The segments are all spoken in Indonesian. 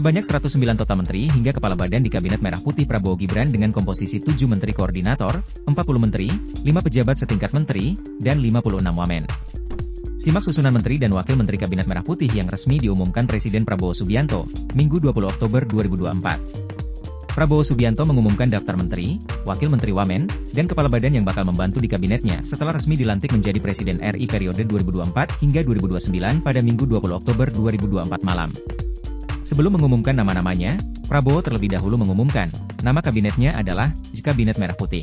Sebanyak 109 total menteri hingga kepala badan di Kabinet Merah Putih Prabowo Gibran dengan komposisi 7 menteri koordinator, 40 menteri, 5 pejabat setingkat menteri, dan 56 wamen. Simak susunan menteri dan wakil menteri Kabinet Merah Putih yang resmi diumumkan Presiden Prabowo Subianto, Minggu 20 Oktober 2024. Prabowo Subianto mengumumkan daftar menteri, wakil menteri wamen, dan kepala badan yang bakal membantu di kabinetnya setelah resmi dilantik menjadi Presiden RI periode 2024 hingga 2029 pada Minggu 20 Oktober 2024 malam. Sebelum mengumumkan nama-namanya, Prabowo terlebih dahulu mengumumkan, nama kabinetnya adalah Kabinet Merah Putih.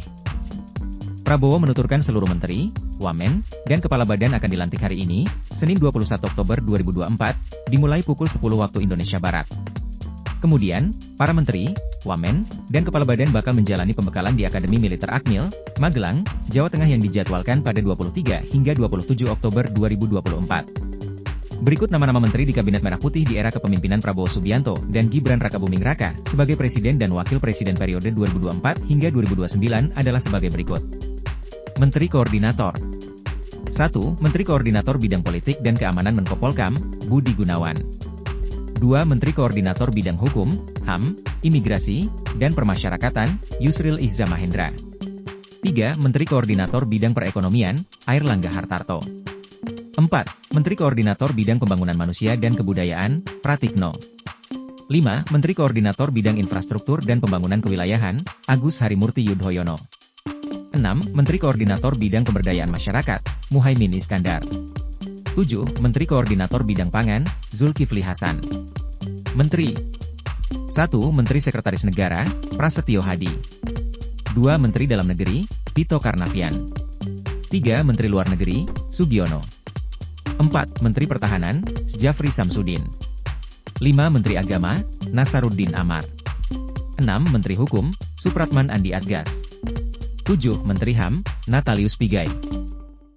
Prabowo menuturkan seluruh menteri, wamen, dan kepala badan akan dilantik hari ini, Senin 21 Oktober 2024, dimulai pukul 10 waktu Indonesia Barat. Kemudian, para menteri, wamen, dan kepala badan bakal menjalani pembekalan di Akademi Militer Akmil, Magelang, Jawa Tengah yang dijadwalkan pada 23 hingga 27 Oktober 2024. Berikut nama-nama menteri di Kabinet Merah Putih di era kepemimpinan Prabowo Subianto dan Gibran Rakabuming Raka sebagai Presiden dan Wakil Presiden periode 2024 hingga 2029 adalah sebagai berikut. Menteri Koordinator 1. Menteri Koordinator Bidang Politik dan Keamanan Menko Polkam, Budi Gunawan. 2. Menteri Koordinator Bidang Hukum, HAM, Imigrasi, dan Permasyarakatan, Yusril Iza Mahendra. 3. Menteri Koordinator Bidang Perekonomian, Airlangga Hartarto. 4. Menteri Koordinator Bidang Pembangunan Manusia dan Kebudayaan, Pratikno. 5. Menteri Koordinator Bidang Infrastruktur dan Pembangunan Kewilayahan, Agus Harimurti Yudhoyono. 6. Menteri Koordinator Bidang Pemberdayaan Masyarakat, Muhaimin Iskandar. 7. Menteri Koordinator Bidang Pangan, Zulkifli Hasan. Menteri 1. Menteri Sekretaris Negara, Prasetyo Hadi. 2. Menteri Dalam Negeri, Tito Karnavian. 3. Menteri Luar Negeri, Sugiono. 4. Menteri Pertahanan, Jafri Samsudin. 5. Menteri Agama, Nasaruddin Amar. 6. Menteri Hukum, Supratman Andi Adgas. 7. Menteri HAM, Natalius Pigai.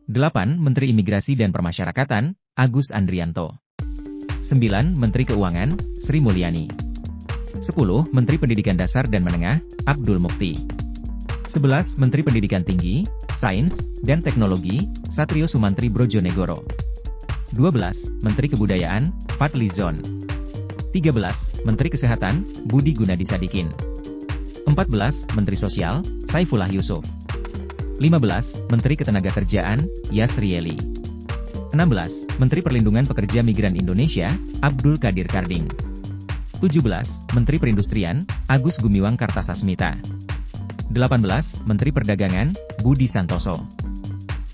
8. Menteri Imigrasi dan Permasyarakatan, Agus Andrianto. 9. Menteri Keuangan, Sri Mulyani. 10. Menteri Pendidikan Dasar dan Menengah, Abdul Mukti. 11. Menteri Pendidikan Tinggi, Sains, dan Teknologi, Satrio Sumantri Brojonegoro. 12. Menteri Kebudayaan, Fadli Zon. 13. Menteri Kesehatan, Budi Gunadi Sadikin. 14. Menteri Sosial, Saifullah Yusuf. 15. Menteri Ketenagakerjaan, Yasrieli. 16. Menteri Perlindungan Pekerja Migran Indonesia, Abdul Qadir Karding. 17. Menteri Perindustrian, Agus Gumiwang Kartasasmita. 18. Menteri Perdagangan, Budi Santoso.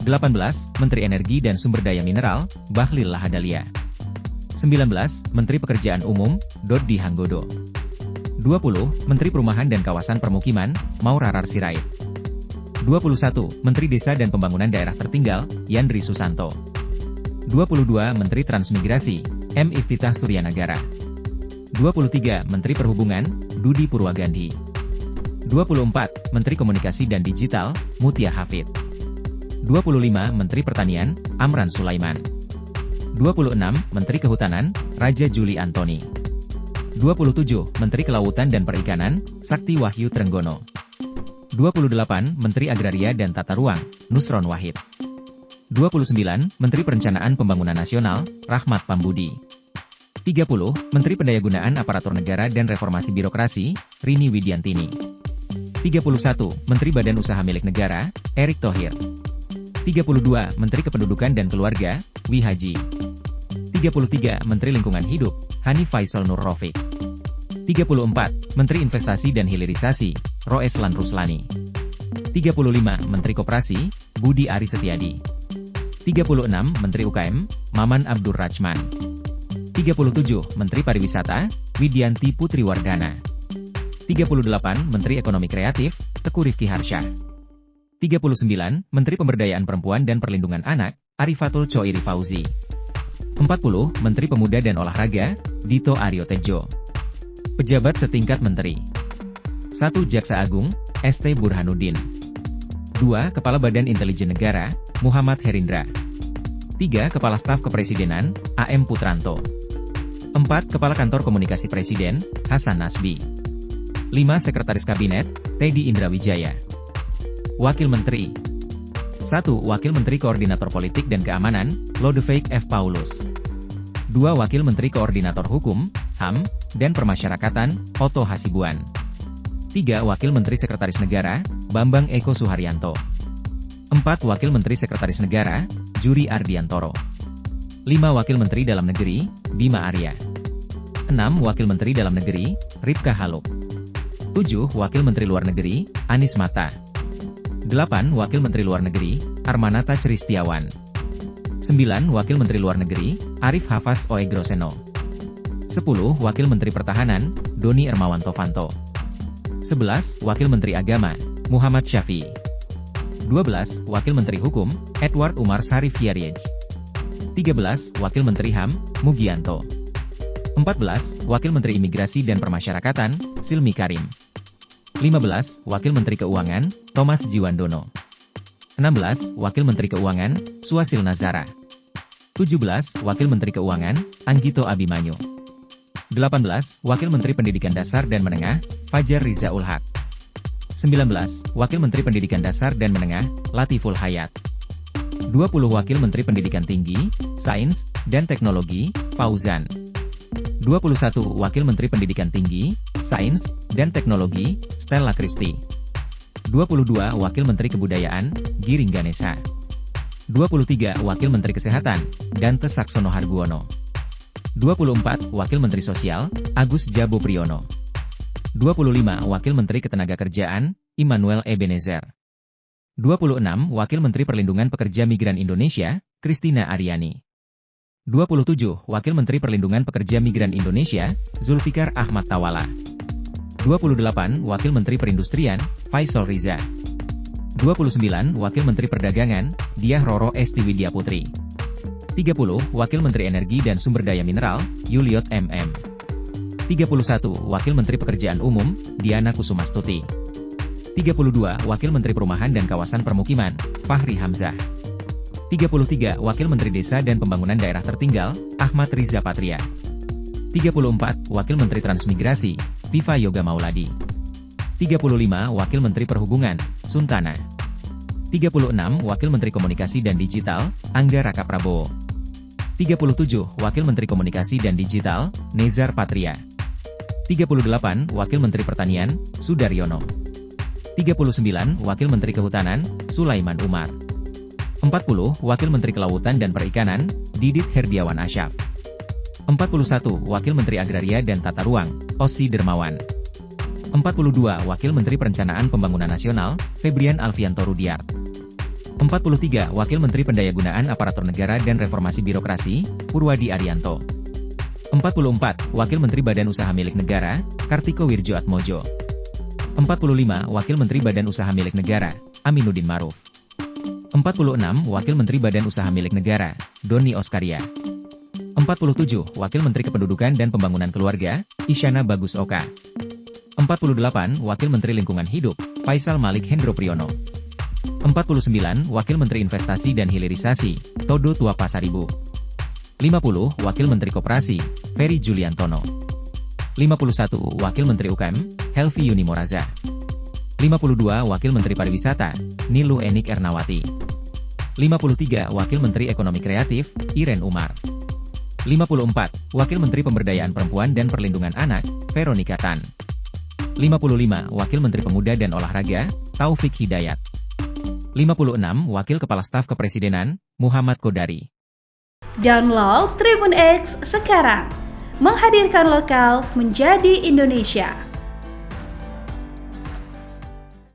18. Menteri Energi dan Sumber Daya Mineral, Bahlil Lahadalia. 19. Menteri Pekerjaan Umum, Dodi Hanggodo. 20. Menteri Perumahan dan Kawasan Permukiman, Maurarar Sirait. 21. Menteri Desa dan Pembangunan Daerah Tertinggal, Yandri Susanto. 22. Menteri Transmigrasi, M. Iftitah Suryanagara. 23. Menteri Perhubungan, Dudi Purwagandhi. 24. Menteri Komunikasi dan Digital, Mutia Hafid. 25. Menteri Pertanian, Amran Sulaiman. 26. Menteri Kehutanan, Raja Juli Antoni. 27. Menteri Kelautan dan Perikanan, Sakti Wahyu Trenggono. 28. Menteri Agraria dan Tata Ruang, Nusron Wahid. 29. Menteri Perencanaan Pembangunan Nasional, Rahmat Pambudi. 30. Menteri Pendayagunaan Aparatur Negara dan Reformasi Birokrasi, Rini Widiantini. 31. Menteri Badan Usaha Milik Negara, Erick Thohir. 32. Menteri Kependudukan dan Keluarga, Wi Haji. 33. Menteri Lingkungan Hidup, Hanif Faisal Nur Rafiq. 34. Menteri Investasi dan Hilirisasi, Roeslan Ruslani. 35. Menteri Koperasi, Budi Ari Setiadi. 36. Menteri UKM, Maman Abdur Rajman. 37. Menteri Pariwisata, Widianti Putriwardana. 38. Menteri Ekonomi Kreatif, Teku Rifki Harsha. 39. Menteri Pemberdayaan Perempuan dan Perlindungan Anak, Arifatul Choiri Fauzi. 40. Menteri Pemuda dan Olahraga, Dito Aryo Tejo. Pejabat setingkat menteri. 1. Jaksa Agung, ST Burhanuddin. 2. Kepala Badan Intelijen Negara, Muhammad Herindra. 3. Kepala Staf Kepresidenan, AM Putranto. 4. Kepala Kantor Komunikasi Presiden, Hasan Nasbi. 5. Sekretaris Kabinet, Teddy Indrawijaya. Wakil Menteri. 1. Wakil Menteri Koordinator Politik dan Keamanan, Lodewijk F. Paulus. 2. Wakil Menteri Koordinator Hukum, HAM, dan Permasyarakatan, Oto Hasibuan. 3. Wakil Menteri Sekretaris Negara, Bambang Eko Suharyanto. 4. Wakil Menteri Sekretaris Negara, Juri Ardiantoro. 5. Wakil Menteri Dalam Negeri, Bima Arya. 6. Wakil Menteri Dalam Negeri, Ripka Haluk. 7. Wakil Menteri Luar Negeri, Anies Mata. 8. Wakil Menteri Luar Negeri, Armanata Christiawan. 9. Wakil Menteri Luar Negeri, Arif Hafaz Oegroseno. 10. Wakil Menteri Pertahanan, Doni Ermawanto Fanto. 11. Wakil Menteri Agama, Muhammad Syafi'i. 12. Wakil Menteri Hukum, Edward Umar Sarif Yaryej. 13. Wakil Menteri HAM, Mugianto. 14. Wakil Menteri Imigrasi dan Permasyarakatan, Silmi Karim. 15. Wakil Menteri Keuangan, Thomas Jiwandono. 16. Wakil Menteri Keuangan, Suhasil Nazara. 17. Wakil Menteri Keuangan, Anggito Abimanyu. 18. Wakil Menteri Pendidikan Dasar dan Menengah, Fajar Rizaul Haq. 19. Wakil Menteri Pendidikan Dasar dan Menengah, Latiful Hayat. 20. Wakil Menteri Pendidikan Tinggi, Sains, dan Teknologi, Fauzan. 21. Wakil Menteri Pendidikan Tinggi, Sains, dan Teknologi, Stella Christy. 22. Wakil Menteri Kebudayaan, Giring Ganesa. 23. Wakil Menteri Kesehatan, Dantes Saksono Harguono. 24. Wakil Menteri Sosial, Agus Jabo Priyono. 25. Wakil Menteri Ketenagakerjaan, Immanuel Ebenezer. 26. Wakil Menteri Perlindungan Pekerja Migran Indonesia, Christina Aryani. 27. Wakil Menteri Perlindungan Pekerja Migran Indonesia, Zulfikar Ahmad Tawala. 28. Wakil Menteri Perindustrian, Faisal Riza. 29. Wakil Menteri Perdagangan, Diah Roro Esti Widya Putri. 30. Wakil Menteri Energi dan Sumber Daya Mineral, Yuliot MM. 31. Wakil Menteri Pekerjaan Umum, Diana Kusumastuti. 32. Wakil Menteri Perumahan dan Kawasan Permukiman, Fahri Hamzah. 33. Wakil Menteri Desa dan Pembangunan Daerah Tertinggal, Ahmad Riza Patria. 34. Wakil Menteri Transmigrasi, Viva Yoga Mauladi. 35. Wakil Menteri Perhubungan, Suntana. 36. Wakil Menteri Komunikasi dan Digital, Angga Raka Prabowo. 37. Wakil Menteri Komunikasi dan Digital, Nezar Patria. 38. Wakil Menteri Pertanian, Sudaryono. 39. Wakil Menteri Kehutanan, Sulaiman Umar. 40. Wakil Menteri Kelautan dan Perikanan, Didit Herdiawan Asyaf. 41. Wakil Menteri Agraria dan Tata Ruang, Ossi Dermawan. 42. Wakil Menteri Perencanaan Pembangunan Nasional, Febrian Alfianto Rudiart. 43. Wakil Menteri Pendayagunaan Aparatur Negara dan Reformasi Birokrasi, Purwadi Arianto. 44. Wakil Menteri Badan Usaha Milik Negara, Kartiko Wirjoatmojo. 45. Wakil Menteri Badan Usaha Milik Negara, Aminuddin Ma'ruf. 46. Wakil Menteri Badan Usaha Milik Negara, Doni Oskaria. 47. Wakil Menteri Kependudukan dan Pembangunan Keluarga, Isyana Bagus Oka. 48. Wakil Menteri Lingkungan Hidup, Faisal Malik Hendro Priyono. 49. Wakil Menteri Investasi dan Hilirisasi, Todo Tua Pasaribu. 50. Wakil Menteri Koperasi, Ferry Juliantono. 51. Wakil Menteri UKM, Helvi Yunimoraza. 52. Wakil Menteri Pariwisata, Nilu Enik Ernawati. 53. Wakil Menteri Ekonomi Kreatif, Iren Umar. 54. Wakil Menteri Pemberdayaan Perempuan dan Perlindungan Anak, Veronica Tan. 55. Wakil Menteri Pemuda dan Olahraga, Taufik Hidayat. 56. Wakil Kepala Staf Kepresidenan, Muhammad Kodari. Download Tribun X sekarang, menghadirkan lokal menjadi Indonesia.